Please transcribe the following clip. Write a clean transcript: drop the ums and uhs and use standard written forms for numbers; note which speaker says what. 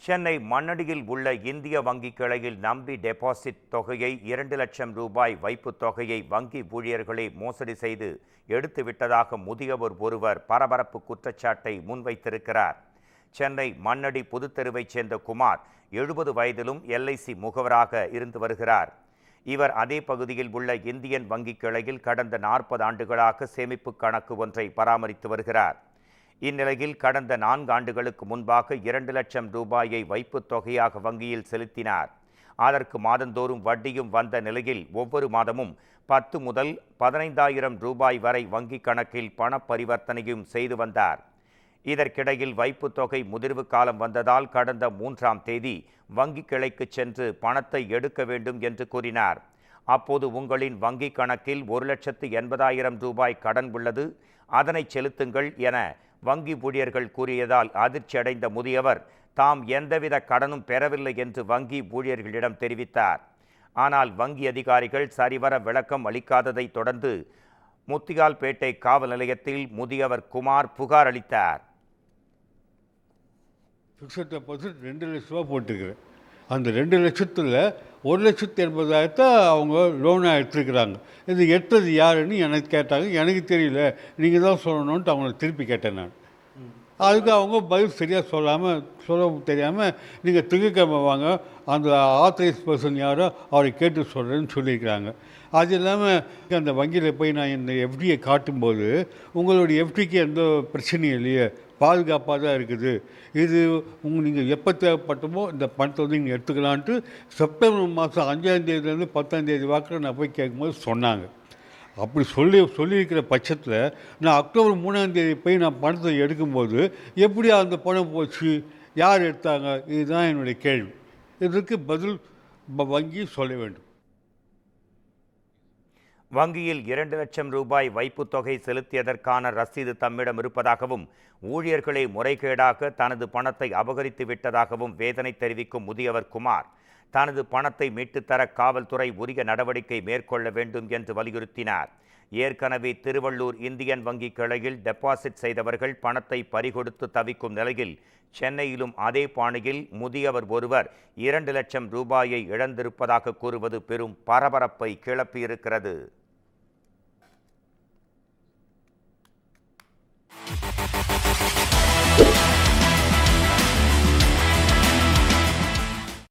Speaker 1: சென்னை மண்ணடியில் உள்ள இந்திய வங்கி கிளையில் நம்பி டெபாசிட் தொகையை 2 லட்சம் ரூபாய் வைப்புத் தொகையை வங்கி ஊழியர்களே மோசடி செய்து எடுத்துவிட்டதாக முதியவர் ஒருவர் பரபரப்பு குற்றச்சாட்டை முன்வைத்திருக்கிறார். சென்னை மண்ணடி புதுத்தெருவைச் சேர்ந்த குமார் 70 வயதிலும் எல்ஐசி முகவராக இருந்து வருகிறார். இவர் அதே பகுதியில் உள்ள இந்தியன் வங்கி கிளையில் கடந்த 40 ஆண்டுகளாக சேமிப்பு கணக்கு ஒன்றை பராமரித்து வருகிறார். இந்நிலையில் கடந்த 4 ஆண்டுகளுக்கு முன்பாக 2 லட்சம் ரூபாயை வைப்புத் தொகையாக வங்கியில் செலுத்தினார். அதற்கு மாதந்தோறும் வட்டியும் வந்த நிலையில் ஒவ்வொரு மாதமும் 10 முதல் 15,000 ரூபாய் வரை வங்கி கணக்கில் பண பரிவர்த்தனையும் செய்து வந்தார். இதற்கிடையில் வைப்புத் தொகை முதிர்வு காலம் வந்ததால் கடந்த 3ஆம் தேதி வங்கி கிளைக்கு சென்று பணத்தை எடுக்க வேண்டும் என்று கூறினார். அப்போது உங்களின் வங்கி கணக்கில் 1,80,000 ரூபாய் கடன் உள்ளது, அதனை செலுத்துங்கள் என வங்கி ஊழியர்கள் கூறியதால் அதிர்ச்சியடைந்த முதியவர் தாம் எந்தவித கடனும் பெறவில்லை என்று வங்கி ஊழியர்களிடம் தெரிவித்தார். ஆனால் வங்கி அதிகாரிகள் சரிவர விளக்கம் அளிக்காததை தொடர்ந்து முத்தியால்பேட்டை காவல் நிலையத்தில் முதியவர் குமார் புகார் அளித்தார்.
Speaker 2: ஃபிக்ஸட் டெபாசிட் 2 லட்ச ரூபா போட்டுக்கிறேன். அந்த 2 லட்சத்தில் 1,80,000 அவங்க லோனாக எடுத்துருக்குறாங்க. இது எடுத்தது யாருன்னு எனக்கு கேட்டாங்க. எனக்கு தெரியல, நீங்கள் தான் சொல்லணுன்ட்டு அவங்கள திருப்பி கேட்டேன் நான். அதுக்கு அவங்க பதில் சரியாக சொல்ல தெரியாமல் நீங்கள் திங்கட்கிழமை வாங்க, அந்த ஆத்தரைஸ் பர்சன் யாரோ அவரை கேட்டு சொல்கிறேன்னு சொல்லியிருக்கிறாங்க. அது இல்லாமல் அந்த வங்கியில் போய் நான் இந்த எஃப்டியை காட்டும்போது உங்களுடைய எஃப்டிக்கு எந்த பிரச்சனையும் இல்லையே, பாதுகாப்பாக தான் இருக்குது, இது நீங்கள் எப்போ தேவைப்பட்டமோ இந்த பணத்தை வந்து நீங்கள் எடுத்துக்கலான்ட்டு செப்டம்பர் மாதம் 5ஆம் தேதியிலேருந்து 10ஆம் தேதி வாக்கில் நான் போய் கேட்கும்போது சொன்னாங்க. அப்படி சொல்லியிருக்கிற பட்சத்தில் நான் அக்டோபர் 3ஆம் தேதி போய் நான் பணத்தை எடுக்கும்போது எப்படி அந்த பணம் போச்சு, யார் எடுத்தாங்க, இதுதான் என்னுடைய கேள்வி. இதற்கு பதில் வங்கி சொல்ல வேண்டும்.
Speaker 1: வங்கியில் 2 லட்சம் ரூபாய் வைப்புத் தொகை செலுத்தியதற்கான ரசீது தம்மிடம் இருப்பதாகவும் ஊழியர்களே முறைகேடாக தனது பணத்தை அபகரித்து விட்டதாகவும் வேதனை தெரிவிக்கும் முதியவர் குமார் தனது பணத்தை மீட்டுத்தர காவல்துறை உரிய நடவடிக்கை மேற்கொள்ள வேண்டும் என்று வலியுறுத்தினார். ஏற்கனவே திருவள்ளூர் இந்தியன் வங்கி கிளையில் டெபாசிட் செய்தவர்கள் பணத்தை பறிகொடுத்து தவிக்கும் நிலையில் சென்னையிலும் அதே பாணியில் முதியவர் ஒருவர் 2 லட்சம் ரூபாயை இழந்திருப்பதாக கூறுவது பெரும் பரபரப்பை கிளப்பியிருக்கிறது.